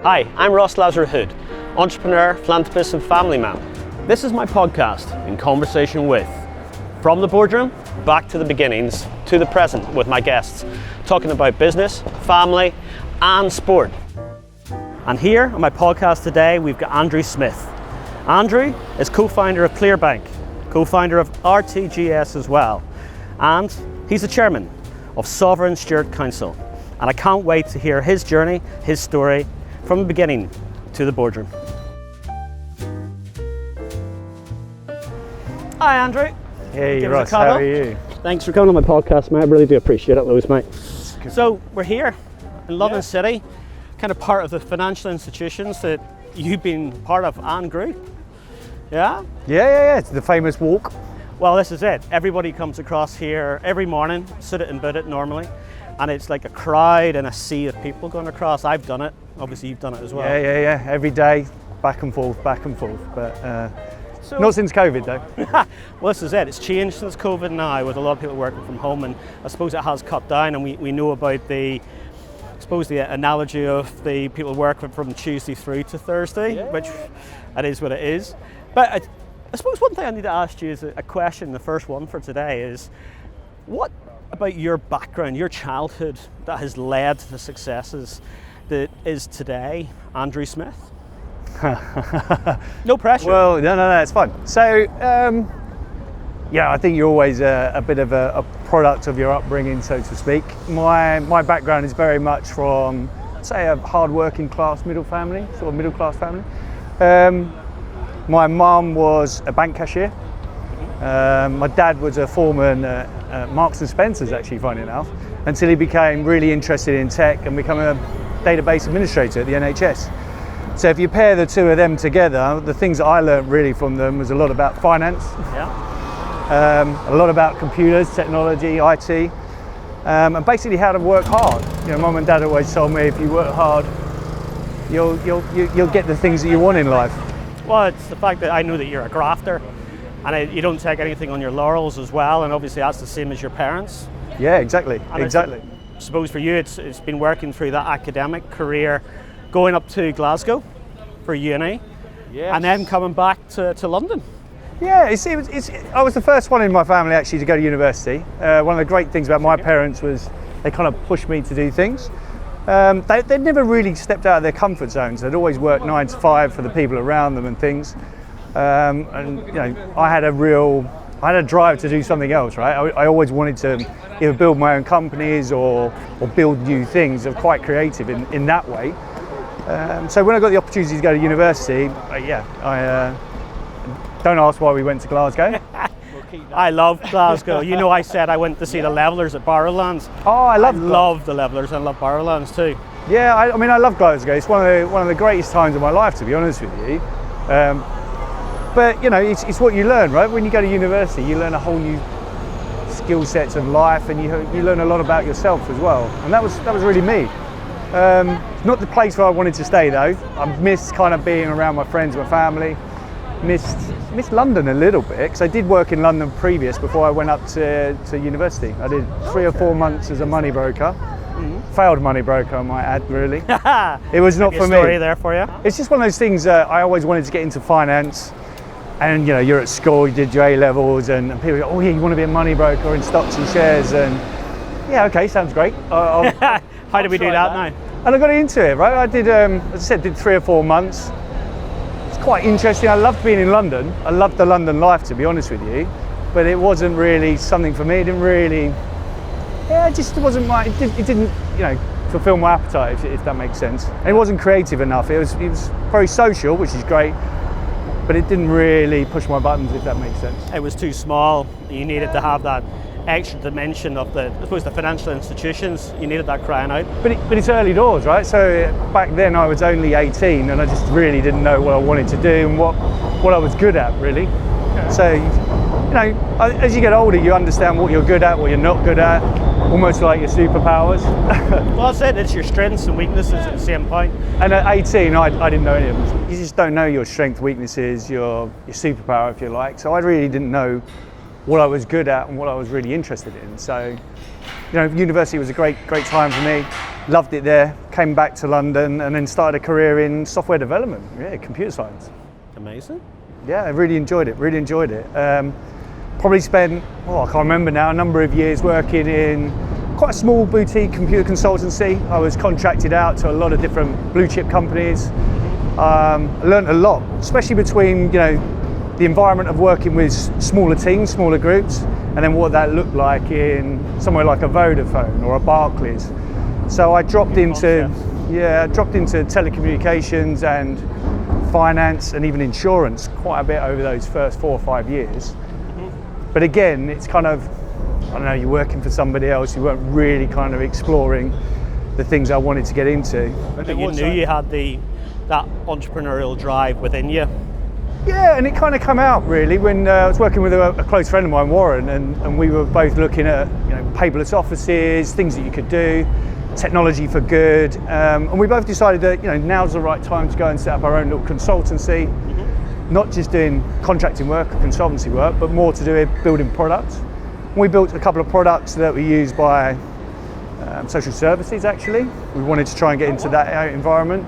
Hi, I'm Lazaroo-Hood, entrepreneur, philanthropist and family man. This is my podcast in conversation with, from the boardroom, back to the beginnings, to the present with my guests, talking about business, family and sport. And here on my podcast today, we've got Andrew Smith. Andrew is co-founder of Clearbank, co-founder of RTGS as well, and he's the chairman of Sovrin Steward Council. And I can't wait to hear his journey, his story, from the beginning to the boardroom. Hi Andrew. Hey Ross, how are you? Thanks for coming on my podcast, mate. I really do appreciate it, loads, mate. So we're here in London City, kind of part of the financial institutions that you've been part of and grew. Yeah? Yeah. It's the famous walk. Well, this is it. Everybody comes across here every morning, sit it and bid it normally, and it's like a crowd and a sea of people going across. I've done it. Obviously, you've done it as well. Yeah. Every day, back and forth. But not since COVID, though. Well, this is it. It's changed since COVID now, with a lot of people working from home, and I suppose it has cut down. And we know about the analogy of the people working from Tuesday through to Thursday, which it is what it is. But I suppose one thing I need to ask you is a question. The first one for today is, what about your background, your childhood, that has led to the successes that is today Andrew Smith? No pressure. Well, no, it's fine. So, I think you're always a bit of a product of your upbringing, so to speak. My background is very much from, say, a hard-working middle class family. My mum was a bank cashier. My dad was a foreman at Marks and Spencer's, actually, funny enough, until he became really interested in tech and became a database administrator at the NHS. So if you pair the two of them together, the things that I learned really from them was a lot about finance, a lot about computers, technology, IT, and basically how to work hard. You know, Mum and Dad always told me, if you work hard, you'll get the things that you want in life. Well, it's the fact that I know that you're a grafter, and you don't take anything on your laurels as well, and obviously that's the same as your parents. Yeah, exactly. I suppose for you, it's been working through that academic career, going up to Glasgow for uni, and then coming back to London. Yeah, I was the first one in my family actually to go to university. One of the great things about my parents was they kind of pushed me to do things. They'd never really stepped out of their comfort zones. They'd always worked 9 to 5 for the people around them and things. And you know, I had a drive to do something else, right? I always wanted to either build my own companies or build new things. I'm quite creative in that way. So when I got the opportunity to go to university, I don't ask why we went to Glasgow. I love Glasgow. You know, I said I went to see the Levellers at Barrowlands. Oh, I love the Levellers, and I love Barrowlands too. Yeah, I mean, I love Glasgow. It's one of the greatest times of my life, to be honest with you. But you know, it's what you learn, right? When you go to university, you learn a whole new skill sets of life, and you learn a lot about yourself as well. And that was really me. Not the place where I wanted to stay though. I missed kind of being around my friends, my family. Missed London a little bit, because I did work in London before I went up to university. I did 3 or 4 months as a money broker. Failed money broker, I might add, really. It was not for me. Story there for you. It's just one of those things I always wanted to get into finance. And you know, you're at school, you did your A-levels, and people go, oh yeah, you want to be a money broker in stocks and shares, and yeah, okay, sounds great. How do we do that now? And I got into it, right? I did, as I said, did 3 or 4 months. It's quite interesting. I loved being in London. I loved the London life, to be honest with you, but it wasn't really something for me. It didn't really, it wasn't it didn't, you know, fulfill my appetite, if that makes sense. And it wasn't creative enough. It was very social, which is great, but it didn't really push my buttons, if that makes sense. It was too small. You needed to have that extra dimension of the financial institutions. You needed that crying out. But it's early doors, right? So back then I was only 18, and I just really didn't know what I wanted to do and what I was good at, really. Okay. So, you know, as you get older, you understand what you're good at, what you're not good at, almost like your superpowers. Well, that's it. It's your strengths and weaknesses at the same point. And at 18, I didn't know any of them. You just don't know your strength, weaknesses, your superpower, if you like. So I really didn't know what I was good at and what I was really interested in. So, you know, university was a great time for me. loved it there, came back to London and then started a career in software development, computer science. Amazing. Yeah, I really enjoyed it. Probably spent, I can't remember now, a number of years working in quite a small boutique computer consultancy. I was contracted out to a lot of different blue chip companies. I learned a lot, especially between the environment of working with smaller teams, smaller groups, and then what that looked like in somewhere like a Vodafone or a Barclays. So I dropped into telecommunications and finance and even insurance quite a bit over those first 4 or 5 years. But again, it's kind of, I don't know, you're working for somebody else, you weren't really kind of exploring the things I wanted to get into. But you knew you had that entrepreneurial drive within you. Yeah, and it kind of came out really when I was working with a close friend of mine, Warren, and we were both looking at paperless offices, things that you could do, technology for good, and we both decided that now's the right time to go and set up our own little consultancy. Not just doing contracting work or consultancy work, but more to do with building products. We built a couple of products that were used by social services actually. We wanted to try and get into that environment.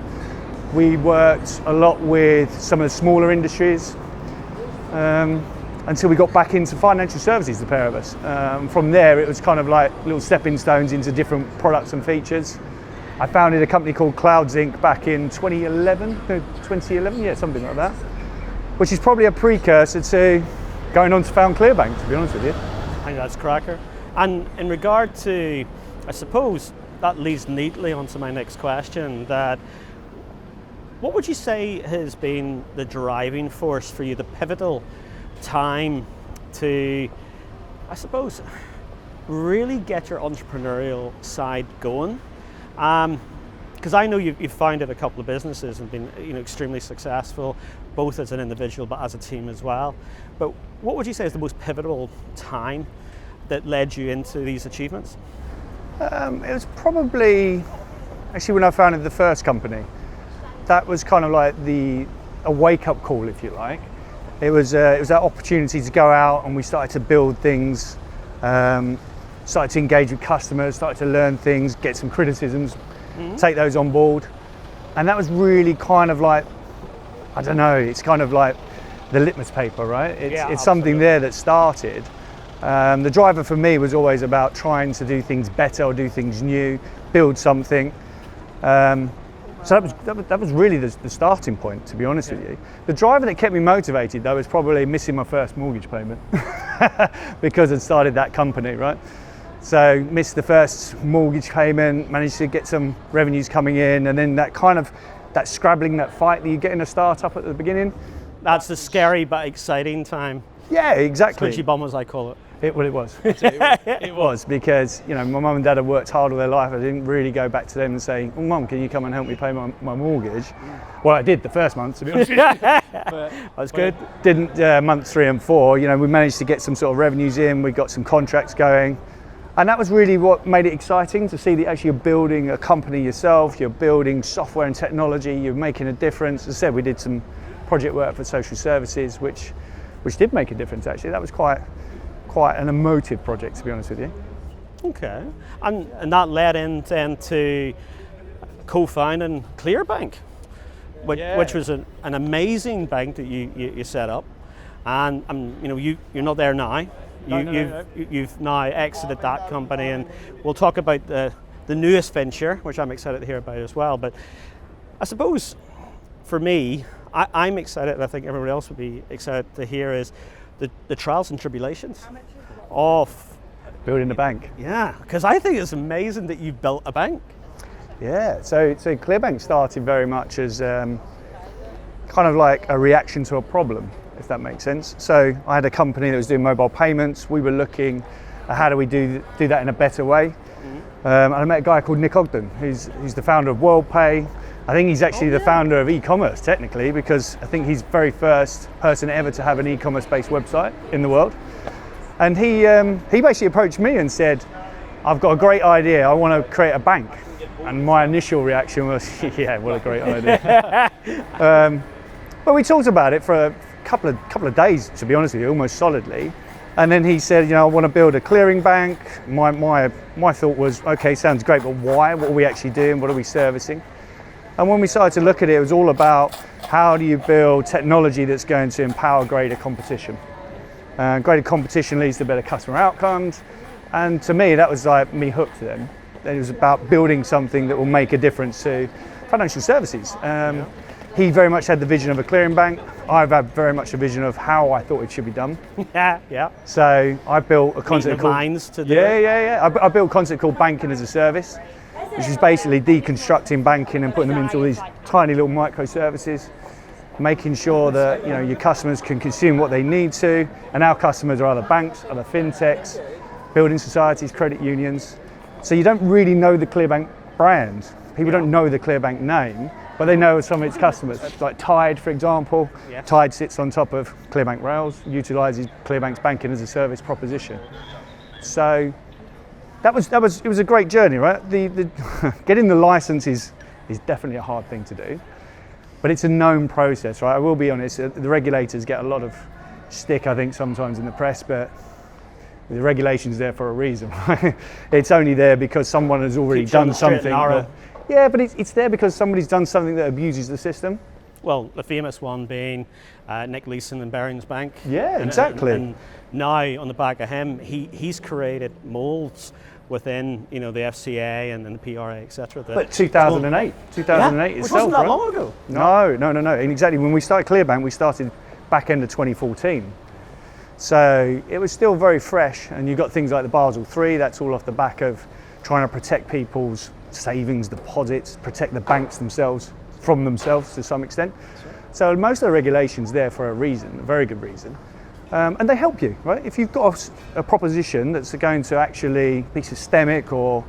We worked a lot with some of the smaller industries until we got back into financial services, the pair of us. From there, it was kind of like little stepping stones into different products and features. I founded a company called Clouds Inc. back in 2011, yeah, something like that, which is probably a precursor to going on to found Clearbank, to be honest with you. I think that's cracker. And in regard to, I suppose, that leads neatly onto my next question, that what would you say has been the driving force for you, the pivotal time to, I suppose, really get your entrepreneurial side going? Because I know you've founded a couple of businesses and been extremely successful, both as an individual but as a team as well. But what would you say is the most pivotal time that led you into these achievements? It was probably actually when I founded the first company. That was kind of like a wake-up call, if you like. It was that opportunity to go out and we started to build things, started to engage with customers, started to learn things, get some criticisms, take those on board. And that was really kind of like, I don't know, it's kind of like the litmus paper, right? It's something there that started. The driver for me was always about trying to do things better or do things new, build something. So that was really the starting point, to be honest with you. The driver that kept me motivated, though, was probably missing my first mortgage payment because I'd started that company, right? So missed the first mortgage payment, managed to get some revenues coming in, and then that scrabbling, that fight that you get in a startup at the beginning. That's the scary but exciting time. Yeah, exactly. Squidgy bum, as I call it. It was. It was because my mum and dad had worked hard all their life. I didn't really go back to them and say, "Oh, Mum, can you come and help me pay my mortgage?" Well, I did the first month, to be honest with you. That's good. Didn't month 3 and 4. We managed to get some sort of revenues in. We got some contracts going, and that was really what made it exciting to see that actually you're building a company yourself. You're building software and technology. You're making a difference. As I said, we did some project work for social services, which did make a difference. Actually, that was quite an emotive project, to be honest with you. Okay, and that led into co-founding Clearbank, which was an amazing bank that you set up, and you're not there now. You've now exited that company, and we'll talk about the newest venture, which I'm excited to hear about as well. But I suppose for me, I'm excited, and I think everyone else would be excited to hear is the trials and tribulations of building a bank. Yeah, because I think it's amazing that you built a bank. Yeah, so Clearbank started very much as kind of like a reaction to a problem, if that makes sense. So I had a company that was doing mobile payments. We were looking at how do we do that in a better way. And I met a guy called Nick Ogden, who's the founder of WorldPay. I think he's actually the founder of e-commerce, technically, because I think he's the very first person ever to have an e-commerce based website in the world. And he basically approached me and said, "I've got a great idea, I want to create a bank." And my initial reaction was, yeah, what a great idea. But we talked about it for a couple of days, to be honest with you, almost solidly. And then he said, I want to build a clearing bank. My thought was, okay, sounds great, but why? What are we actually doing? What are we servicing? And when we started to look at it, it was all about how do you build technology that's going to empower greater competition. Greater competition leads to better customer outcomes. And to me, that was like me hooked then. It was about building something that will make a difference to financial services. He very much had the vision of a clearing bank. I've had very much a vision of how I thought it should be done. Yeah. So I built a concept called minds to do it. I built a concept called banking as a service, which is basically deconstructing banking and putting them into all these tiny little microservices, making sure that your customers can consume what they need to, and our customers are other banks, other fintechs, building societies, credit unions. So you don't really know the Clearbank brand. People don't know the Clearbank name, but they know some of its customers. Like Tide, for example. Yes. Tide sits on top of Clearbank Rails, utilises Clearbank's banking as a service proposition. So it was a great journey, right? The getting the license is definitely a hard thing to do, but it's a known process, right? I will be honest, the regulators get a lot of stick, I think, sometimes in the press, but the regulation's there for a reason, right? It's only there because someone has already done something. Yeah, but it's there because somebody's done something that abuses the system. Well, the famous one being Nick Leeson and Barings Bank. Yeah, exactly. And now, on the back of him, he's created molds within the FCA and the PRA, etc. But 2008 itself, which wasn't that right? long ago. No. And exactly, when we started Clearbank, we started back end of 2014. So it was still very fresh, and you've got things like the Basel III, that's all off the back of trying to protect people's savings, deposits, protect the banks themselves from themselves to some extent. So most of the regulations there for a reason, a very good reason. And they help you, right? If you've got a proposition that's going to actually be systemic or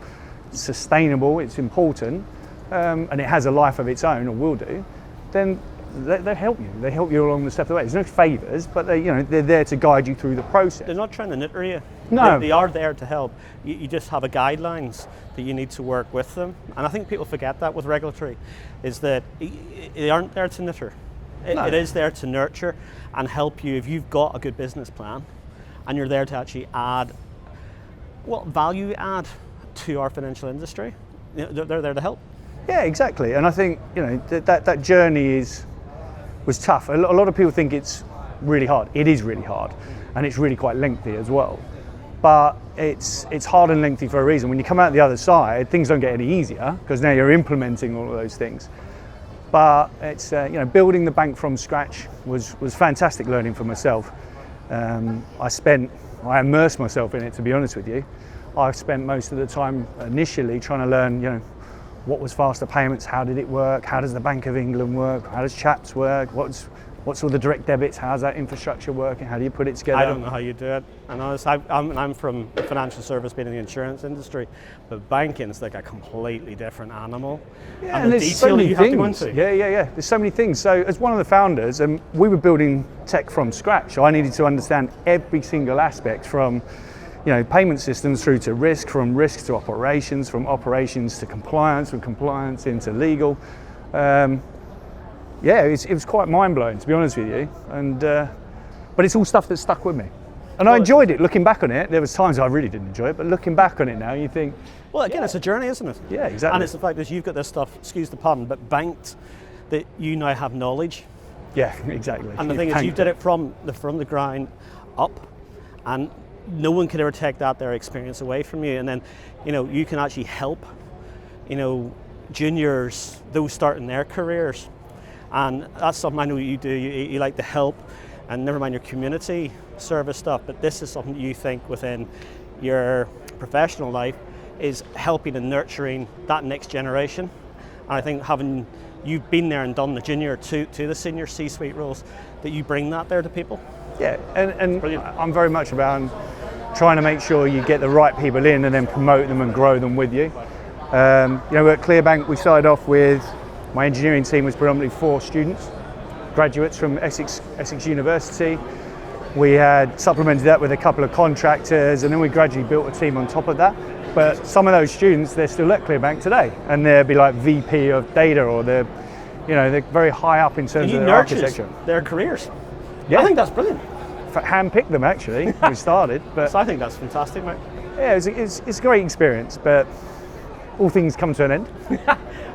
sustainable, it's important, and it has a life of its own, or will do, then they help you. They help you along the step of the way. There's no favours, but they're there to guide you through the process. They're not trying to knitter you. No. They are there to help. You just have a guidelines that you need to work with them. And I think people forget that with regulatory, is that they aren't there to knitter. It is there to nurture and help you if you've got a good business plan and you're there to actually value add to our financial industry. They're there to help. Yeah, exactly. And I think that journey was tough. A lot of people think it's really hard. It is really hard, and it's really quite lengthy as well. But it's hard and lengthy for a reason. When you come out the other side, things don't get any easier because now you're implementing all of those things. But it's building the bank from scratch was fantastic learning for myself. I immersed myself in it, to be honest with you. I spent most of the time initially trying to learn, what was faster payments, how did it work, how does the Bank of England work, how does CHAPS work, what's all the direct debits, how's that infrastructure working, how do you put it together? I don't know how you do it. And honestly, I'm from financial service, being in the insurance industry, but banking is like a completely different animal. Yeah, and the there's detail so many that you have to go things. into. Yeah. There's so many things. So as one of the founders, we were building tech from scratch. So I needed to understand every single aspect from payment systems through to risk, from risk to operations, from operations to compliance, from compliance into legal. It was quite mind-blowing, to be honest with you. And but it's all stuff that stuck with me. And I enjoyed it. Looking back on it, there was times I really didn't enjoy it, but looking back on it now, you think... Well, again, it's a journey, isn't it? Yeah, exactly. And it's the fact that you've got this stuff, excuse the pun, but banked, that you now have knowledge. Yeah, exactly. And the thing is, you did it from the ground up, and no one could ever take their experience away from you. And then, you can actually help, juniors, those starting their careers. And that's something I know you do. You like to help, and never mind your community service stuff, but this is something you think within your professional life is helping and nurturing that next generation. And I think you've been there and done the junior to the senior C-suite roles, that you bring that there to people. Yeah, and I'm very much about trying to make sure you get the right people in and then promote them and grow them with you. At Clearbank, we started off with, my engineering team was predominantly 4 students, graduates from Essex University. We had supplemented that with a couple of contractors, and then we gradually built a team on top of that. But some of those students, they're still at Clearbank today, and they'll be like VP of data, or they're very high up in terms of their architecture. Their careers. Yeah. I think that's brilliant. handpicked them actually when we started. But So I think that's fantastic, mate. yeah, it's a great experience, but all things come to an end.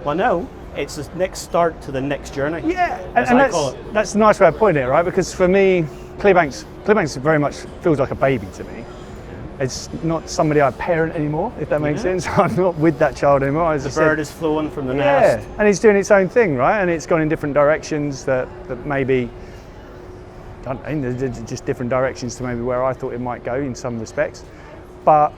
Well, no, it's the next start to the next journey. Yeah, as and I call it. that's a nice way of putting it, right? Because for me, Clearbank's very much feels like a baby to me. It's not somebody I parent anymore, if that makes sense. I'm not with that child anymore. As The I bird said, is flowing from the yeah, nest. and it's doing its own thing, right? And it's gone in different directions that maybe, I don't know, they're just different directions to maybe where I thought it might go in some respects. But,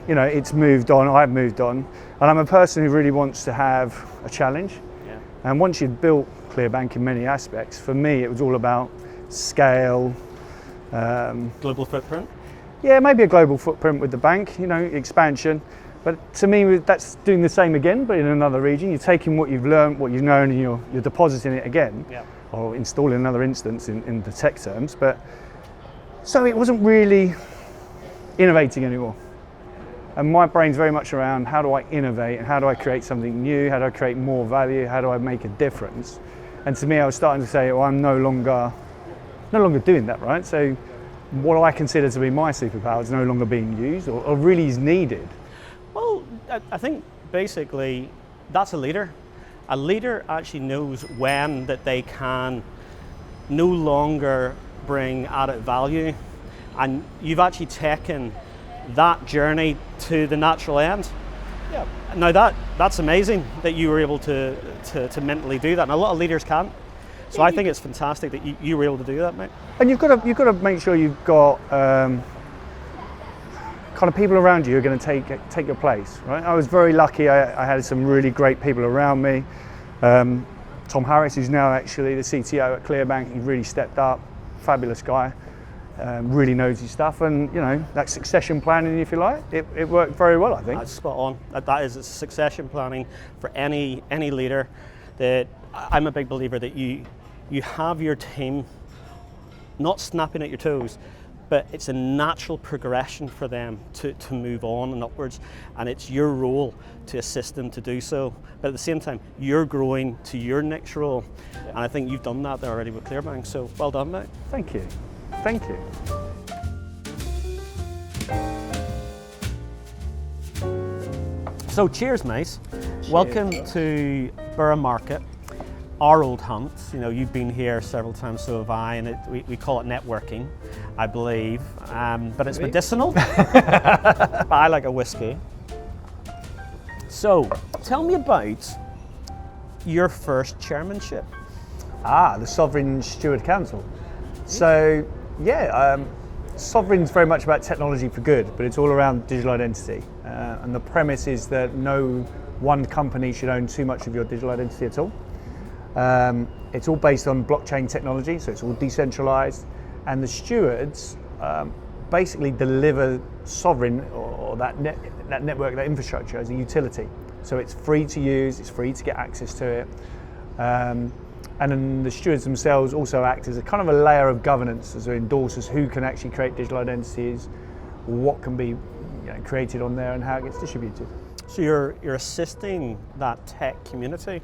you know, it's moved on, I've moved on, and I'm a person who really wants to have a challenge. Yeah. And once you've built Clearbank in many aspects, for me it was all about scale. Global footprint. Yeah, maybe a global footprint with the bank, you know, expansion. But to me, that's doing the same again, but in another region. You're taking what you've learned, what you've known, and you're depositing it again, Yeah. or installing another instance in the tech terms. But so it wasn't really innovating anymore. And my brain's very much around how do I innovate and how do I create something new? How do I create more value? How do I make a difference? And to me, I was starting to say, well, I'm no longer doing that, right? So what I consider to be my superpower is no longer being used or really is needed. Well, I think basically that's a leader. A leader actually knows when that they can no longer bring added value, and you've actually taken that journey to the natural end. Yeah. Now that's amazing that you were able to mentally do that, and a lot of leaders can't. So I think it's fantastic that you were able to do that, mate. And you've got to make sure you've got kind of people around you who are going to take your place, right? I was very lucky. I had some really great people around me. Tom Harris, who's now actually the CTO at Clearbank, he really stepped up. Fabulous guy, really knows his stuff, and you know that succession planning, if you like, it worked very well, I think. That's spot on. That is succession planning for any leader. That I'm a big believer that you have your team not snapping at your toes, but it's a natural progression for them to move on and upwards, and it's your role to assist them to do so. But at the same time, you're growing to your next role, and I think you've done that already with Clearbank. So well done, mate. Thank you. Thank you. So cheers, mate. Welcome to Borough Market, our old hunt. You know, you've been here several times, so have I, and we call it networking, I believe. But it's medicinal. But I like a whiskey. So, tell me about your first chairmanship. The Sovrin Steward Council. So, yeah, Sovrin's very much about technology for good, but it's all around digital identity. And the premise is that no one company should own too much of your digital identity at all. It's all based on blockchain technology, so it's all decentralized. And the stewards basically deliver Sovrin or that network, that infrastructure as a utility. So it's free to use, it's free to get access to it. And then the stewards themselves also act as a kind of a layer of governance, as endorsers who can actually create digital identities, what can be created on there and how it gets distributed. So you're assisting that tech community?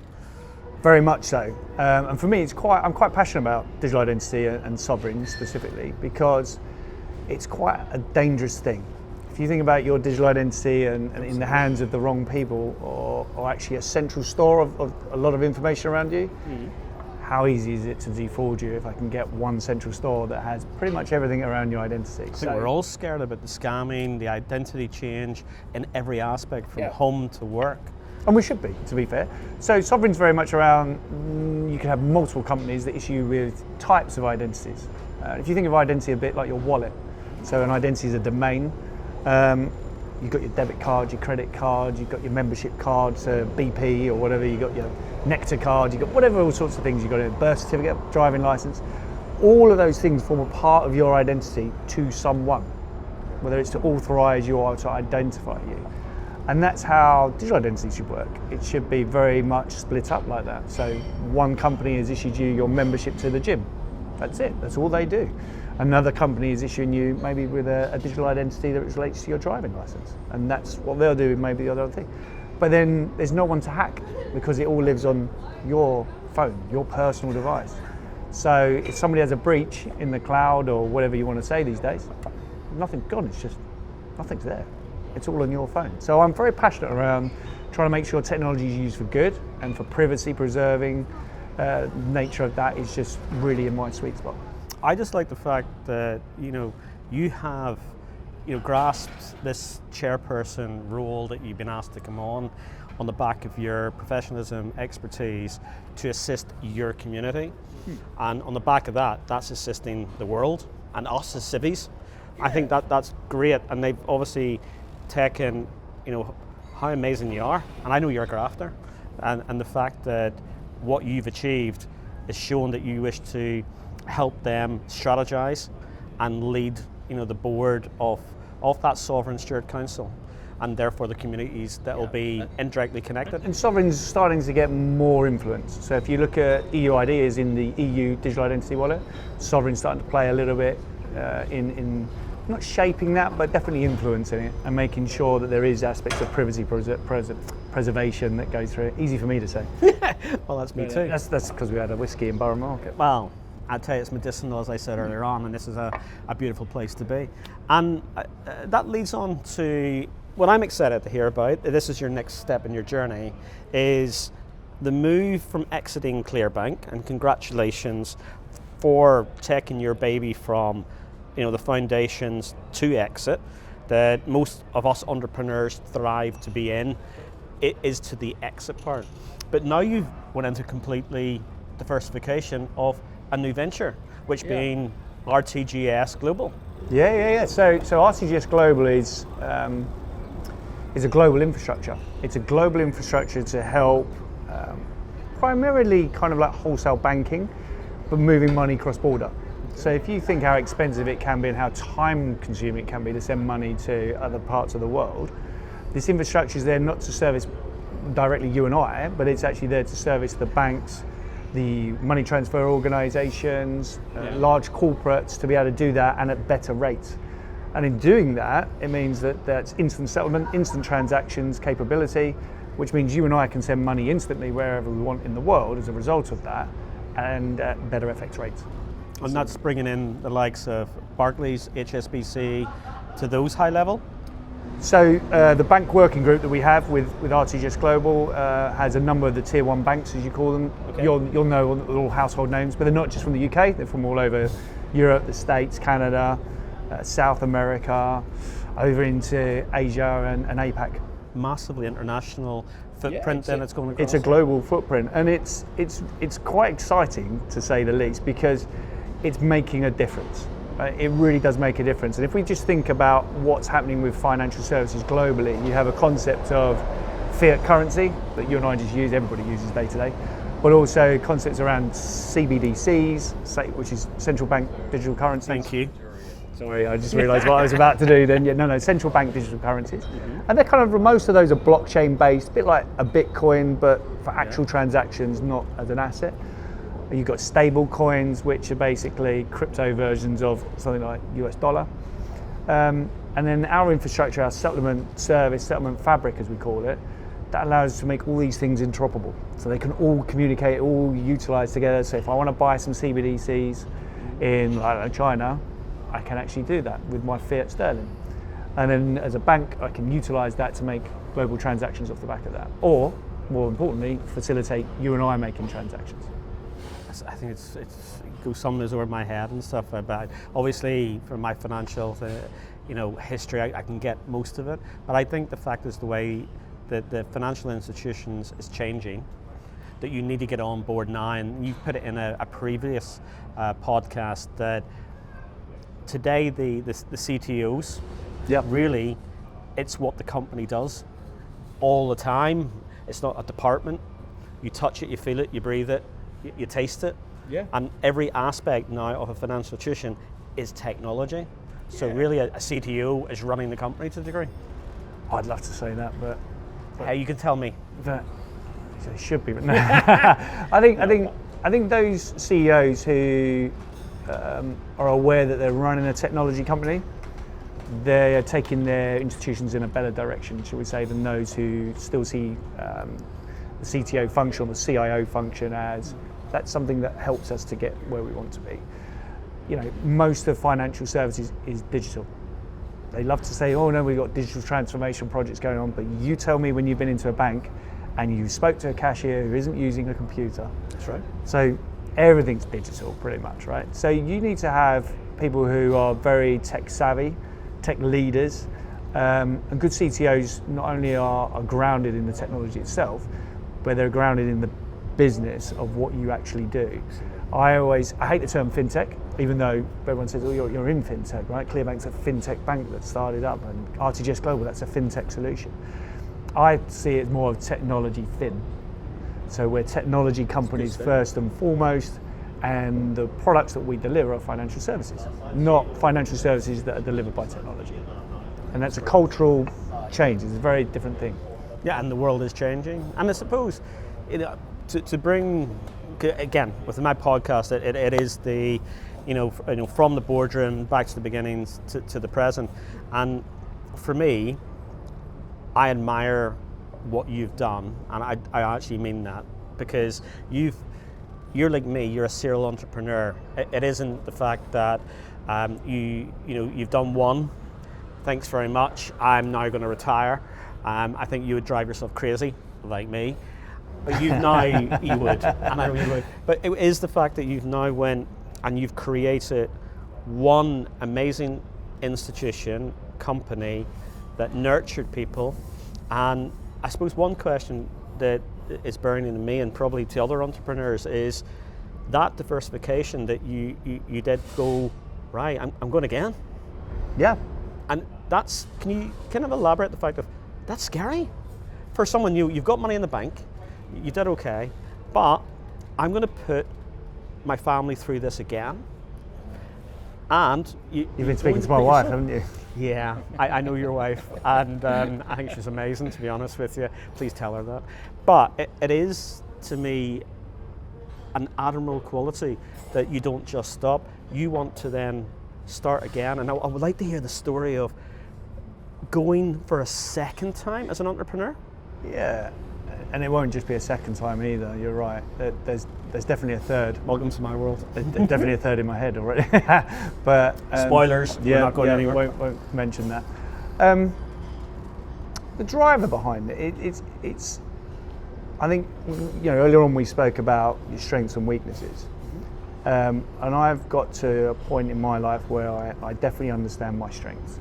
Very much so. And for me, I'm quite passionate about digital identity and Sovrin specifically, because it's quite a dangerous thing. If you think about your digital identity and in the hands of the wrong people, or actually a central store of a lot of information around you, how easy is it to defraud you if I can get one central store that has pretty much everything around your identity? I think we're all scared about the scamming, the identity change in every aspect, from home to work. And we should be, to be fair. So Sovrin's very much around, you can have multiple companies that issue with types of identities. If you think of identity a bit like your wallet, so an identity is a domain. You've got your debit card, your credit card, you've got your membership card, so BP or whatever, you've got your Nectar card, you've got whatever, all sorts of things, you've got a birth certificate, driving license. All of those things form a part of your identity to someone, whether it's to authorize you or to identify you. And that's how digital identity should work. It should be very much split up like that. So one company has issued you your membership to the gym. That's it, that's all they do. Another company is issuing you maybe with a digital identity that relates to your driving license. And that's what they'll do with maybe the other thing. But then there's no one to hack because it all lives on your phone, your personal device. So if somebody has a breach in the cloud or whatever you want to say these days, nothing's gone. It's just nothing's there. It's all on your phone. So I'm very passionate around trying to make sure technology is used for good, and for privacy preserving. Nature of that is just really in my sweet spot. I just like the fact that you have grasped this chairperson role that you've been asked to come on the back of your professionalism, expertise to assist your community, and on the back of that, that's assisting the world and us as civvies. I think that's great, and they've obviously taken how amazing you are, and I know you're a grafter, and the fact that what you've achieved is showing that you wish to help them strategize and lead the board of that Sovrin Steward Council, and therefore the communities that will be indirectly connected. And Sovrin's starting to get more influence. So if you look at EU ideas in the EU digital identity wallet, Sovrin's starting to play a little bit in not shaping that, but definitely influencing it and making sure that there is aspects of privacy preservation that goes through it. Easy for me to say. Well, that's me too. That's because we had a whiskey in Borough Market. Well, I'd tell you it's medicinal, as I said earlier on, and this is a beautiful place to be. And that leads on to what I'm excited to hear about. This is your next step in your journey, is the move from exiting Clearbank, and congratulations for taking your baby from the foundations to exit that most of us entrepreneurs thrive to be in. It is to the exit part. But now you've went into completely diversification of a new venture, which being RTGS Global. Yeah. So RTGS Global is a global infrastructure. It's a global infrastructure to help primarily kind of like wholesale banking, but moving money cross-border. So if you think how expensive it can be and how time-consuming it can be to send money to other parts of the world, this infrastructure is there not to service directly you and I, but it's actually there to service the banks, the money transfer organisations, large corporates, to be able to do that and at better rates. And in doing that, it means that that's instant settlement, instant transactions capability, which means you and I can send money instantly wherever we want in the world as a result of that, and at better FX rates. And that's bringing in the likes of Barclays, HSBC to those high level? So the bank working group that we have with RTGS Global has a number of the tier one banks, as you call them. Okay. You'll know all household names, but they're not just from the UK, they're from all over Europe, the States, Canada, South America, over into Asia and APAC. Massively international footprint then it's going across. It's a global footprint, and it's quite exciting to say the least, because it's making a difference. It really does make a difference. And if we just think about what's happening with financial services globally, you have a concept of fiat currency that you and I just use, everybody uses day to day, but also concepts around CBDCs, which is central bank digital currencies. Thank you. Sorry, I just realised what I was about to do then. No, central bank digital currencies. Mm-hmm. And they're kind of, most of those are blockchain based, a bit like a Bitcoin, but for actual transactions, not as an asset. You've got stable coins, which are basically crypto versions of something like US dollar. And then our infrastructure, our settlement service, settlement fabric as we call it, that allows us to make all these things interoperable. So they can all communicate, all utilize together. So if I want to buy some CBDCs in, I don't know, China, I can actually do that with my fiat sterling. And then as a bank, I can utilize that to make global transactions off the back of that. Or, more importantly, facilitate you and I making transactions. I think it goes some over my head and stuff. But obviously, from my financial, history, I can get most of it. But I think the fact is the way that the financial institutions is changing, that you need to get on board now. And you've put it in a previous podcast that today the CTOs, really, it's what the company does all the time. It's not a department. You touch it, you feel it, you breathe it. You taste it, and every aspect now of a financial institution is technology. So really, a CTO is running the company to a degree. I'd love to say that, but hey, you can tell me that it should be. But no. I think those CEOs who are aware that they're running a technology company, they are taking their institutions in a better direction, shall we say, than those who still see the CTO function or the CIO function as that's something that helps us to get where we want to be. You know, most of financial services is digital. They love to say, oh no, we've got digital transformation projects going on, but you tell me when you've been into a bank and you spoke to a cashier who isn't using a computer. That's right. So everything's digital pretty much, right? So you need to have people who are very tech savvy, tech leaders, and good CTOs not only are grounded in the technology itself, but they're grounded in the business of what you actually do. I hate the term fintech, even though everyone says, oh, you're in fintech, right? Clearbank's a fintech bank that started up, and RTGS Global, that's a fintech solution. I see it more of technology fin. So we're technology companies first and foremost, and the products that we deliver are financial services, not financial services that are delivered by technology. And that's a cultural change. It's a very different thing. Yeah, and the world is changing. And I suppose, you know, to bring, again, with my podcast, it is the, from the boardroom back to the beginnings to the present. And for me, I admire what you've done, and I actually mean that, because you're like me, you're a serial entrepreneur. It isn't the fact that you've done one, thanks very much, I'm now going to retire. I think you would drive yourself crazy, like me. But you would, and I know you would. But it is the fact that you've now went and you've created one amazing institution, company that nurtured people. And I suppose one question that is burning in me and probably to other entrepreneurs is that diversification that you did go, right, I'm going again. Yeah. And that's, can you kind of elaborate the fact of, that's scary for someone new. You've got money in the bank, you did okay, but I'm going to put my family through this again. And you've been speaking to my wife, haven't you? Yeah, I know your wife, and I think she's amazing, to be honest with you. Please tell her that. But it is, to me, an admirable quality that you don't just stop. You want to then start again. And I would like to hear the story of going for a second time as an entrepreneur. Yeah, and it won't just be a second time either, you're right. There's definitely a third. Welcome to my world. There's definitely a third in my head already. But spoilers, we're not going anywhere. Won't mention that. The driver behind it's I think, earlier on we spoke about your strengths and weaknesses. And I've got to a point in my life where I definitely understand my strengths.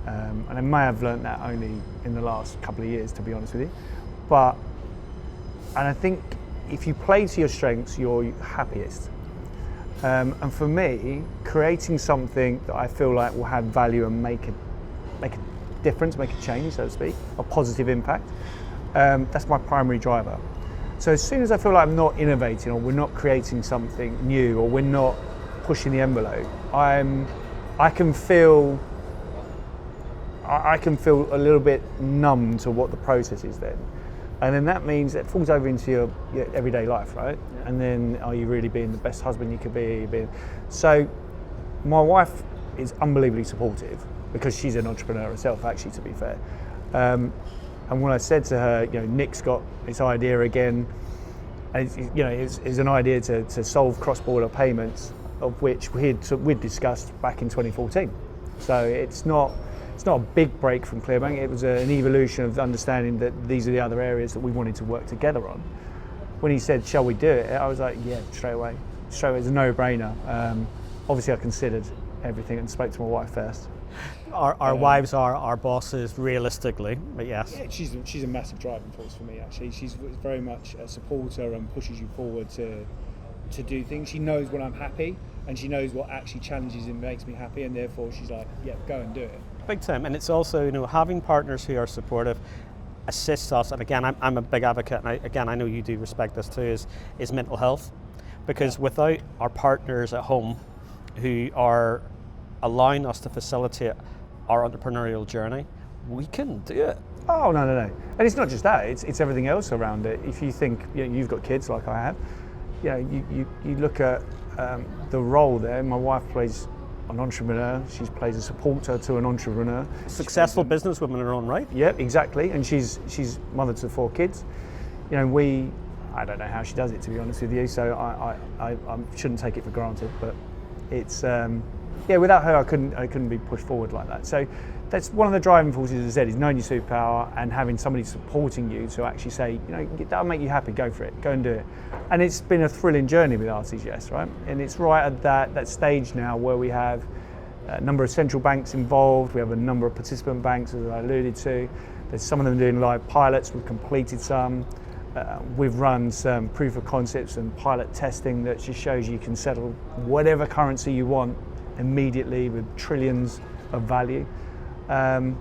And I may have learnt that only in the last couple of years, to be honest with you. And I think if you play to your strengths, you're happiest. And for me, creating something that I feel like will have value and make a difference, make a change, so to speak, a positive impact, that's my primary driver. So as soon as I feel like I'm not innovating, or we're not creating something new, or we're not pushing the envelope, I can feel a little bit numb to what the process is then. And then that means it falls over into your everyday life, right? Yeah. And then are you really being the best husband you could be? So my wife is unbelievably supportive, because she's an entrepreneur herself, actually, to be fair. And when I said to her, Nick's got this idea again, and it's an idea to solve cross-border payments, of which we'd discussed back in 2014. So it's not a big break from Clearbank. It was an evolution of understanding that these are the other areas that we wanted to work together on. When he said, shall we do it? I was like, yeah, straight away. It's a no-brainer. Obviously I considered everything and spoke to my wife first. Our wives are our bosses, realistically, but yes. Yeah, she's a massive driving force for me, actually. She's very much a supporter and pushes you forward to do things. She knows when I'm happy, and she knows what actually challenges and makes me happy, and therefore she's like, yeah, go and do it. Big time. And it's also, having partners who are supportive assists us. And again, I'm a big advocate, and I know you do respect this too, is mental health. Because without our partners at home who are allowing us to facilitate our entrepreneurial journey, we couldn't do it. Oh, no. And it's not just that, it's everything else around it. If you think, you've got kids like I have, you look at the role there. My wife plays an entrepreneur, she plays a supporter to an entrepreneur. Successful businesswoman in her own right. Yeah, exactly, and she's mother to 4 kids. We I don't know how she does it, to be honest with you. So I shouldn't take it for granted. But it's without her, I couldn't be pushed forward like that. So that's one of the driving forces, as I said, is knowing your superpower and having somebody supporting you to actually say, that'll make you happy, go for it, go and do it. And it's been a thrilling journey with RTGS, right? And it's right at that stage now where we have a number of central banks involved, we have a number of participant banks, as I alluded to. There's some of them doing live pilots, we've completed some. We've run some proof of concepts and pilot testing that just shows you can settle whatever currency you want immediately with trillions of value. And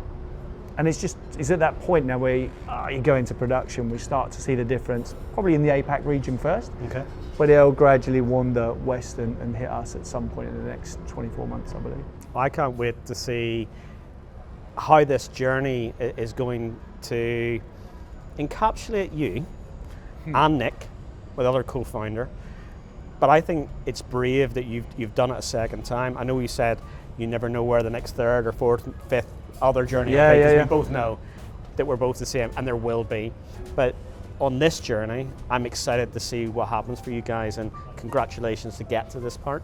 it's at that point now where you go into production, we start to see the difference, probably in the APAC region first, Okay. but it'll gradually wander west and hit us at some point in the next 24 months, I believe. I can't wait to see how this journey is going to encapsulate you and Nick, with other co-founder. But I think it's brave that you've done it a second time. I know you said you never know where the next third or fourth, fifth other journey will be, because we both know that we're both the same, and there will be. But on this journey, I'm excited to see what happens for you guys, and congratulations to get to this part.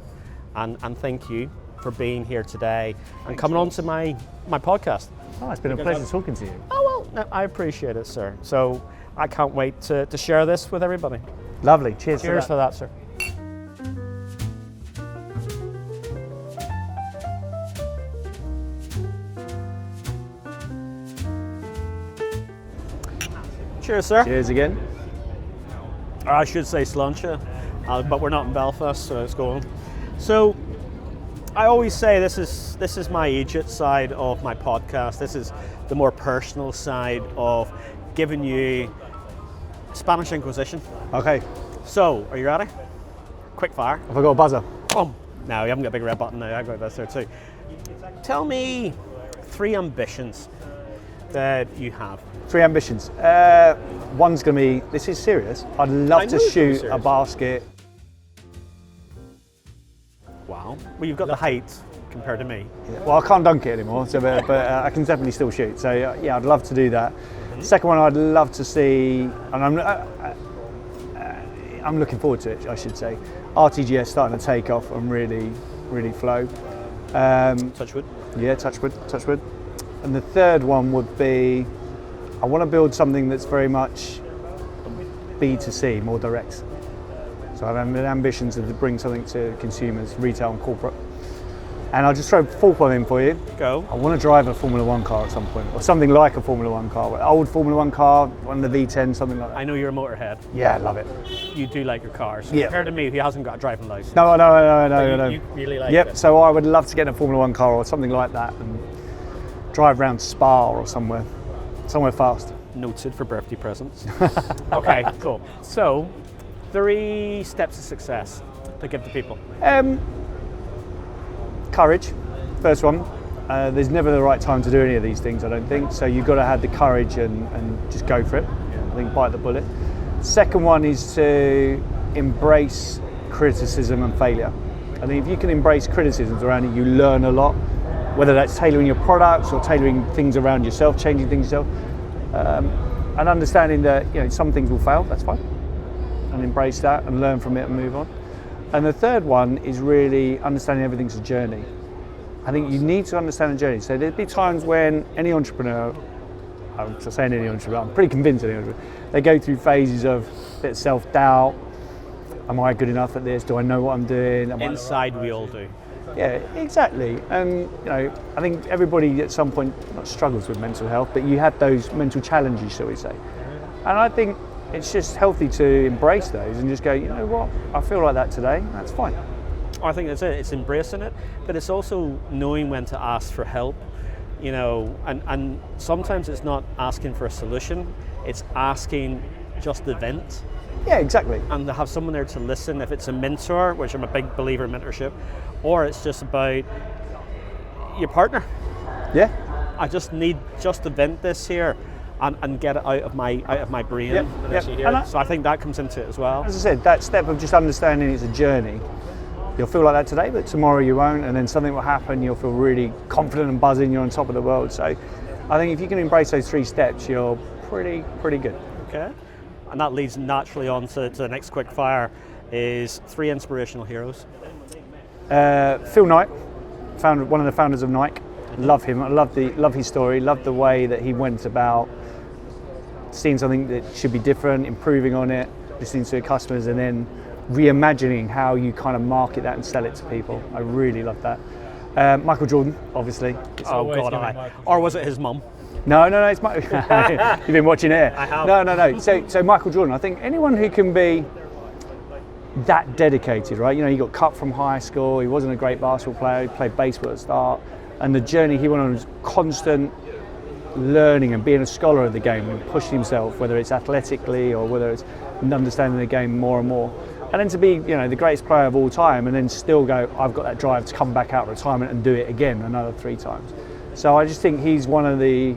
And thank you for being here today and coming on to my podcast. Oh, it's been a pleasure talking to you. Oh, well, no, I appreciate it, sir. So I can't wait to share this with everybody. Lovely. Cheers for that, sir. Cheers, sir. Cheers again. Or I should say sláinte, but we're not in Belfast, so it's going. So I always say this is my Egypt side of my podcast. This is the more personal side of giving you Spanish Inquisition. Okay. So, are you ready? Quick fire. Have I got a buzzer? Boom. No, you haven't got a big red button now. I've got this there too. Tell me 3 ambitions that you have. 3 ambitions. One's going to be, this is serious, I'd love to shoot a basket. Wow. Well, you've got the height compared to me. Yeah. Well, I can't dunk it anymore, so, but I can definitely still shoot. So yeah, I'd love to do that. Second one, I'd love to see, and I'm looking forward to it, I should say, RTGS starting to take off and really flow. Touch wood. Yeah, touch wood. And the third one would be, I want to build something that's very much B2C, more direct. So I have ambitions to bring something to consumers, retail and corporate. And I'll just throw a fourth one in for you. Go. I want to drive a Formula 1 car at some point, or something like a Formula 1 car, an old Formula 1 car, one of the V10, something like that. I know you're a motorhead. Yeah, I love it. You do like your cars. Yeah. Compared to me, who hasn't got a driving license. No. You really like it. Yep, so I would love to get in a Formula 1 car or something like that and drive around Spa or somewhere fast. Noted for birthday presents. Okay, cool. So, 3 steps to success to give to people. Courage, first one. There's never the right time to do any of these things, I don't think. So you've got to have the courage and just go for it. I think bite the bullet. Second one is to embrace criticism and failure. I think if you can embrace criticisms around it, you learn a lot. Whether that's tailoring your products or tailoring things around yourself, changing things yourself, and understanding that some things will fail. That's fine, and embrace that and learn from it and move on. And the third one is really understanding everything's a journey. I think you need to understand the journey. So there'd be times when any entrepreneur, I'm not saying any entrepreneur, I'm pretty convinced any entrepreneur, they go through phases of a bit of self-doubt. Am I good enough at this? Do I know what I'm doing? Inside we all do. Yeah, exactly. And I think everybody at some point not struggles with mental health, but you have those mental challenges, shall we say. And I think it's just healthy to embrace those and just go, you know what, I feel like that today, that's fine. I think that's it, it's embracing it, but it's also knowing when to ask for help, and sometimes it's not asking for a solution, it's asking just to vent. Yeah, exactly. And to have someone there to listen, if it's a mentor, which I'm a big believer in mentorship, or it's just about your partner. Yeah. I just need to vent this here and get it out of my brain. Yep. So I think that comes into it as well. As I said, that step of just understanding it's a journey. You'll feel like that today, but tomorrow you won't, and then something will happen, you'll feel really confident and buzzing, you're on top of the world. So I think if you can embrace those 3 steps, you're pretty good. Okay. and that leads naturally on to the next quick fire, is 3 inspirational heroes. Phil Knight, one of the founders of Nike. Love him. I love his story. Love the way that he went about seeing something that should be different, improving on it, listening to customers, and then reimagining how you kind of market that and sell it to people. I really love that. Michael Jordan, obviously. Oh God, or was it his mum? No, it's You've been watching it. I have. No. So Michael Jordan, I think anyone who can be that dedicated, right? You know, he got cut from high school. He wasn't a great basketball player. He played baseball at the start, and the journey he went on was constant learning and being a scholar of the game and pushing himself, whether it's athletically or whether it's understanding the game more and more. And then to be, you know, the greatest player of all time, and then still go, I've got that drive to come back out of retirement and do it again another 3 times. So I just think he's one of the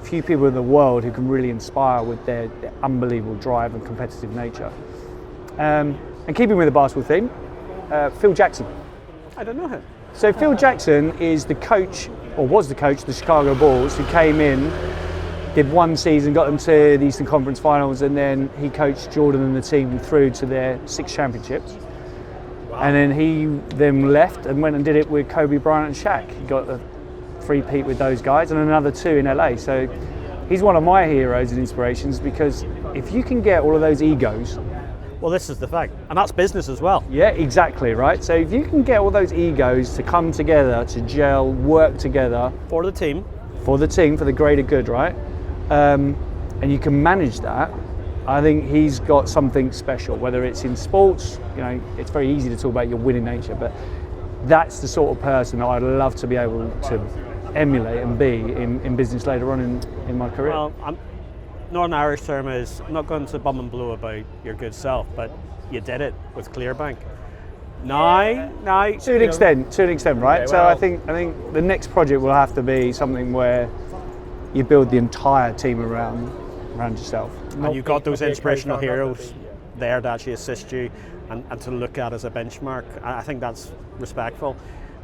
few people in the world who can really inspire with their unbelievable drive and competitive nature. And keeping with the basketball theme, Phil Jackson. I don't know him. So Phil Jackson is the coach, or was the coach of the Chicago Bulls, who came in, did 1 season, got them to the Eastern Conference Finals, and then he coached Jordan and the team through to their 6 championships. Wow. And then he left and went and did it with Kobe Bryant and Shaq. He got a 3-peat with those guys and another 2 in LA. So he's one of my heroes and inspirations, because if you can get all of those egos. Well, this is the fact, and that's business as well. Yeah, exactly, right? So if you can get all those egos to come together, to gel, work together. For the team, for the greater good, right? And you can manage that, I think he's got something special, whether it's in sports. You know, it's very easy to talk about your winning nature, but that's the sort of person that I'd love to be able to emulate and be in business later on in my career. Well, Northern Irish term is, I'm not going to bum and blow about your good self, but you did it with Clearbank. Now, to an extent, right? Okay, so well, I think the next project will have to be something where you build the entire team around yourself. And you've got those inspirational heroes there to actually assist you and to look at as a benchmark. I think that's respectful.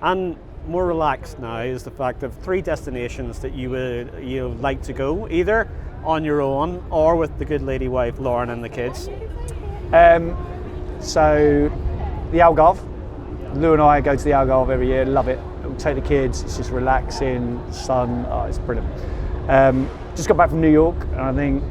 And more relaxed now is the fact of 3 destinations that you would like to go, either on your own or with the good lady wife Lauren and the kids. So the Algarve. Lou and I go to the Algarve every year, love it. We'll take the kids, it's just relaxing, sun, it's brilliant. Just got back from New York, and I think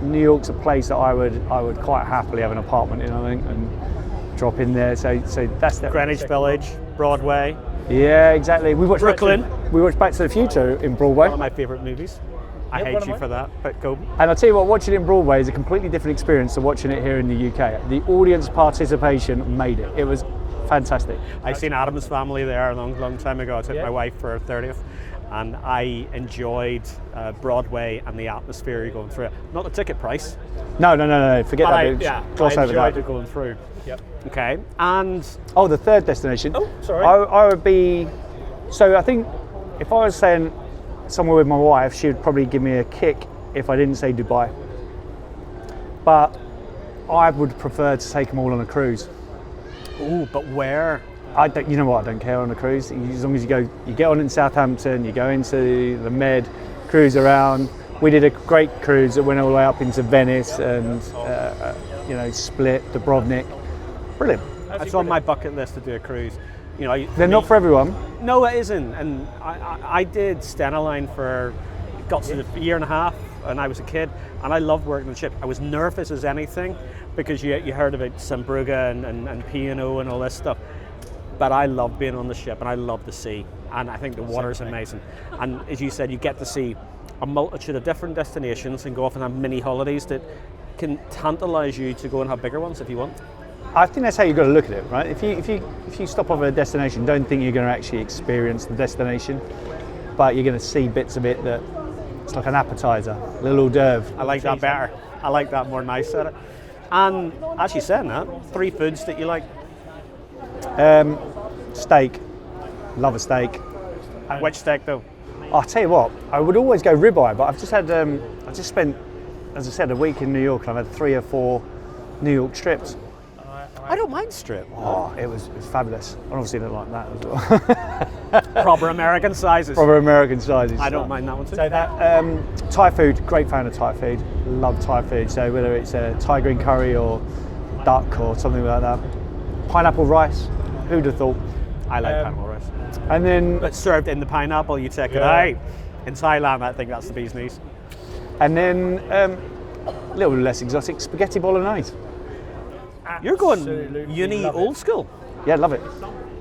New York's a place that I would quite happily have an apartment in, I think, and drop in there. So that's the Greenwich Village, Broadway. Yeah, exactly. We watched Brooklyn. We watched Back to the Future in Broadway. One of my favourite movies. I hate you for that, but go. And I'll tell you what, watching it in Broadway is a completely different experience to watching it here in the UK. The audience participation made it. It was fantastic. I seen Adam's Family there a long time ago. I took my wife for her 30th, and I enjoyed Broadway and the atmosphere you're going through it. Not the ticket price. No. Forget that. I enjoyed it going through. Yep. Okay. And the 3rd destination. Oh, sorry. I would be. So I think if I was saying somewhere with my wife, she would probably give me a kick if I didn't say Dubai. But I would prefer to take them all on a cruise. Ooh, but where? You know what? I don't care on a cruise. As long as you get on in Southampton, you go into the Med, cruise around. We did a great cruise that went all the way up into Venice and Split, Dubrovnik. Brilliant. It's on my bucket list to do a cruise. You know, they're not for everyone. No, it isn't. And I did Stena Line for a year and a half, and I was a kid, and I loved working on the ship. I was nervous as anything because you heard about Sambrugge and P&O and all this stuff. But I love being on the ship, and I love the sea, and I think the water is amazing. And as you said, you get to see a multitude of different destinations and go off and have mini holidays that can tantalise you to go and have bigger ones if you want. I think that's how you've got to look at it, right? If you stop off at a destination, don't think you're going to actually experience the destination, but you're going to see bits of it that it's like an appetizer, a little hors d'oeuvre. I like that better. I like that more than I said it. And actually saying that, 3 foods that you like. Steak, love a steak. Which steak though? I'll tell you what, I would always go ribeye, but I've just had, I just spent, as I said, a week in New York, and I've had 3 or 4 New York strips. I I don't mind strip. Oh, it was fabulous. I obviously don't like that as well. Proper American sizes. Proper American sizes. I don't mind that one too. So that Thai food, great fan of Thai food. Love Thai food. So whether it's a Thai green curry or duck or something like that. Pineapple rice. Who'd have thought? I like pineapple rice. And then, But served in the pineapple, you take it out. In Thailand, I think that's the bee's knees. and then a little less exotic, spaghetti bolognese. You're going Absolutely uni love it. old school. Yeah, love it.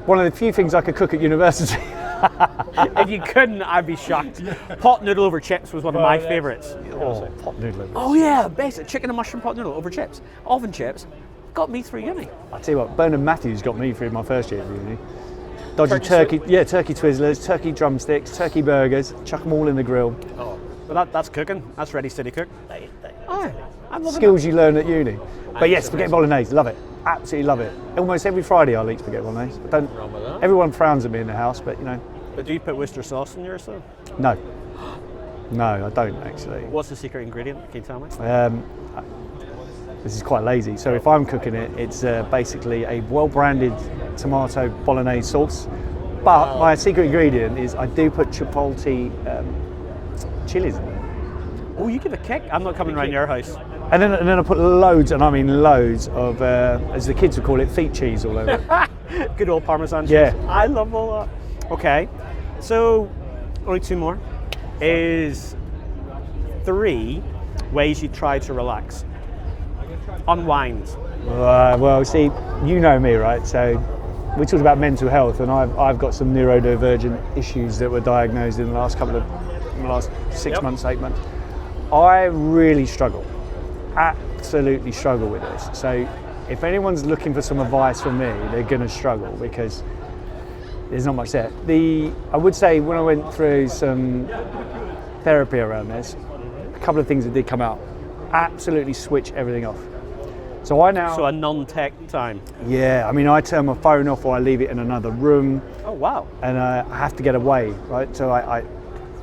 One of the few things I could cook at university. If you couldn't, I'd be shocked. Pot noodle over chips was one of my favourites. Oh, pot noodle. Oh yeah, basic chicken and mushroom pot noodle over chips. Oven chips. Got me through uni. I tell you what, Bernard Matthews got me through my first year of uni. Dodgy Turkey turkey Twizzlers, turkey drumsticks, turkey burgers, chuck them all in the grill. Oh, well that's cooking. That's ready, steady cook. Oh, I'm loving Skills you learn at uni. But yes, spaghetti bolognese, love it. Absolutely love it. Almost every Friday I'll eat spaghetti bolognese. Wrong with that. Everyone frowns at me in the house, but you know, But do you put Worcester sauce in yours though? no. No, I don't actually. What's the secret ingredient? Can you tell me? This is quite lazy. So if I'm cooking it, it's basically a well-branded tomato bolognese sauce. But my secret ingredient is I do put chipotle chilies in it. Oh, you give a kick. I'm not coming around your house. And then I put loads, and I mean loads of, as the kids would call it, feet cheese all over it. Good old Parmesan cheese. Yeah. I love all that. Okay, so only two more. Is 3 ways you try to relax. Unwind. Well, see, you know me, right? So we talked about mental health, and I've got some neurodivergent issues that were diagnosed in the last 6 months, 8 months. I really struggle, absolutely struggle with this. So if anyone's looking for some advice from me, they're going to struggle because there's not much there. I would say when I went through some therapy around this, a couple of things that did come out. Absolutely switch everything off. So I now... So a non-tech time. Yeah, I mean, I turn my phone off or I leave it in another room. Oh, wow. And I have to get away, right? So I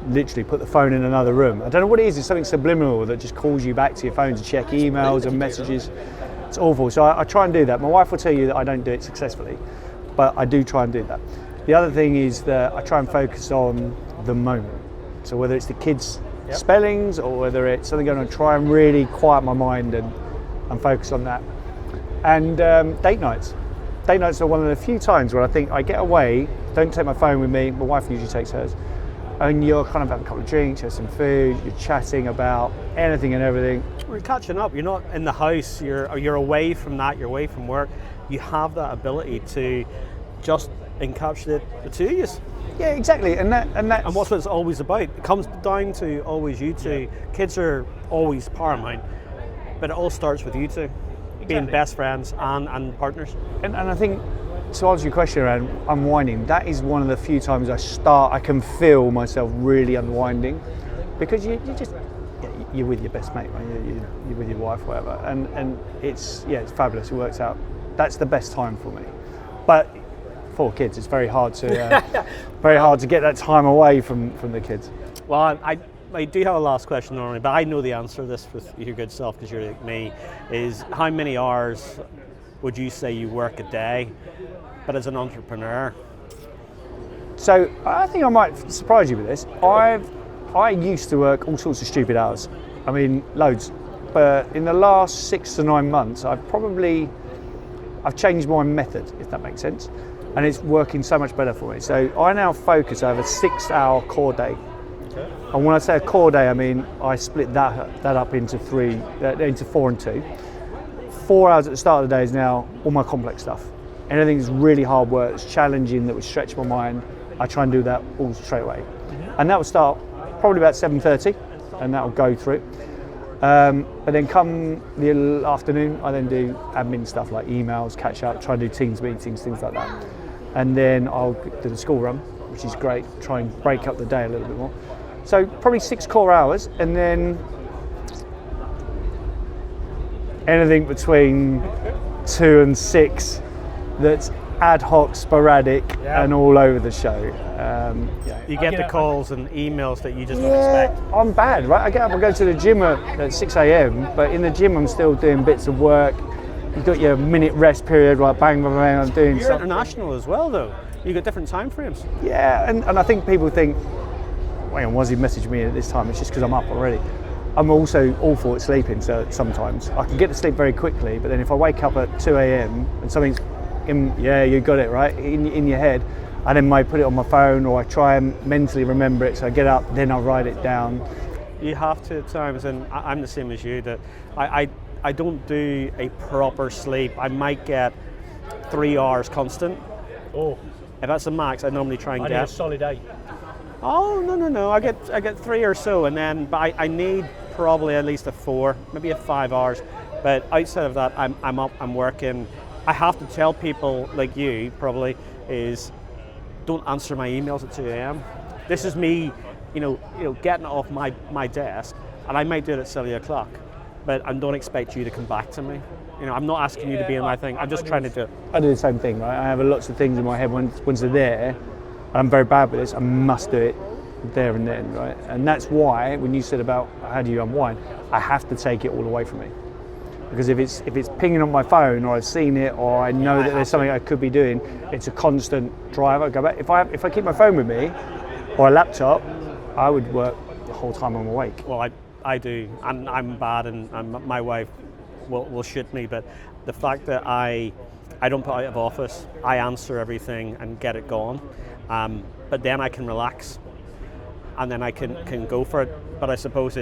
literally put the phone in another room. I don't know what it is, it's something subliminal that just calls you back to your phone to check emails and messages. It's awful. So I try and do that. My wife will tell you that I don't do it successfully, but I do try and do that. The other thing is that I try and focus on the moment. So whether it's the kids' spellings or whether it's something going on, try and really quiet my mind and focus on that. And date nights. Date nights are one of the few times where I think I get away, don't take my phone with me, my wife usually takes hers, and you're kind of having a couple of drinks, you have some food, you're chatting about anything and everything. We're catching up. You're not in the house, you're away from that, you're away from work. You have that ability to just encapsulate the two of you. Yeah, exactly, and that's And what's what it's always about. It comes down to always you two. Kids are always paramount, but it all starts with you two, being best friends and partners. And I think, to answer your question around unwinding, that is one of the few times I can feel myself really unwinding, because you're with your best mate, right? You're with your wife, whatever, and it's fabulous. It works out. That's the best time for me. But 4 kids, it's very hard to get that time away from the kids. Well, I do have a last question normally, but I know the answer to this with your good self because you're like me. Is how many hours would you say you work a day? But as an entrepreneur, so I think I might surprise you with this. I used to work all sorts of stupid hours. I mean, loads. But in the last 6 to 9 months, I've changed my method, if that makes sense. And it's working so much better for me. So I now focus. I have a 6-hour core day. Okay. And when I say a core day, I mean I split that up into 4 and 2. 4 hours at the start of the day is now all my complex stuff. Anything that's really hard work, that's challenging, that would stretch my mind, I try and do that all straight away. Mm-hmm. And that will start probably about 7:30, and that will go through. But then come the afternoon, I then do admin stuff like emails, catch up, try and do Teams meetings, things like that. And then I'll do the school run, which is great, try and break up the day a little bit more. So probably 6 core hours, and then anything between 2 and 6 that's ad hoc, sporadic, and all over the show. you get the calls and emails that you just don't expect. I'm bad, right? I get up and go to the gym at 6 a.m, but in the gym I'm still doing bits of work, you've got your minute rest period, like bang, bang, bang, I'm doing You're something. international as well, though. You got different time frames. Yeah, and I think people think, wait on, why does he message me at this time? It's just because I'm up already. I'm also awful at sleeping, so sometimes I can get to sleep very quickly, but then if I wake up at 2 a.m. and something's you got it, right, in your head, I then might put it on my phone, or I try and mentally remember it, so I get up, then I write it down. You have to at times, and I'm the same as you, that I don't do a proper sleep. I might get 3 hours constant. Oh, If that's the max, I normally try and I get. need a solid 8. Oh no! I get 3 or so, and then but I need probably at least a 4, maybe a 5 hours. But outside of that, I'm up, I'm working. I have to tell people like you probably is, don't answer my emails at 2 a.m. This is me, getting off my desk, and I might do it at 7 o'clock, but I don't expect you to come back to me. I'm not asking you to be in my thing. I'm just trying to do it. I do the same thing, right? I have lots of things in my head once they're there, and I'm very bad with this. I must do it there and then, right? And that's why when you said about how do you unwind, I have to take it all away from me. Because if it's pinging on my phone, or I've seen it, or I know that there's something I could be doing, it's a constant drive. I go back. If I keep my phone with me, or a laptop, I would work the whole time I'm awake. Well, I do, and I'm bad, and my wife will shoot me. But the fact that I don't put out of office, I answer everything and get it gone. But then I can relax, and then I can go for it. But I suppose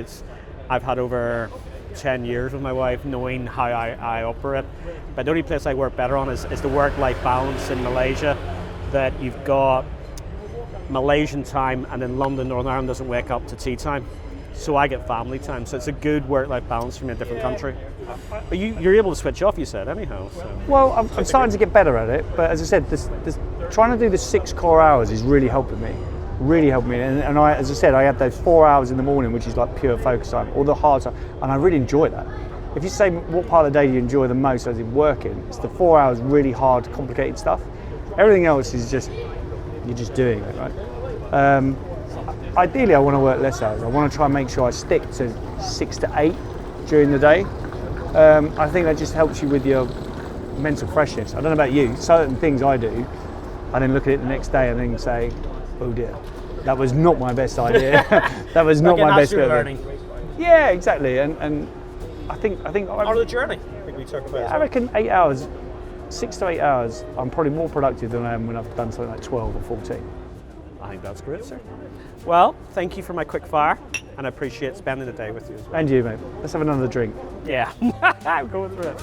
I've had over 10 years with my wife knowing how I operate. But the only place I work better on is the work-life balance in Malaysia, that you've got Malaysian time, and then London, Northern Ireland doesn't wake up to tea time. So I get family time. So it's a good work-life balance for me in a different country. But you're able to switch off, you said, anyhow. So. Well, I'm starting to get better at it, but as I said, this trying to do the 6 core hours is really helping me. And I, as I said, I have those 4 hours in the morning, which is like pure focus time, all the hard time, and I really enjoy that. If you say what part of the day do you enjoy the most as in working, it's the 4 hours really hard, complicated stuff. Everything else is you're just doing it, right? Ideally, I want to work less hours. I want to try and make sure I stick to 6 to 8 during the day. I think that just helps you with your mental freshness. I don't know about you, certain things I do, I then look at it the next day and then say, oh dear, that was not my best idea. That was not my best bit. Learning. Yeah, exactly. And I think Or the journey. I think we talked about. I reckon 8 hours, 6 to 8 hours, I'm probably more productive than I am when I've done something like 12 or 14. I think that's great, sir. Well, thank you for my quick fire, and I appreciate spending the day with you as well. And you, mate. Let's have another drink. Yeah, I'm going through it.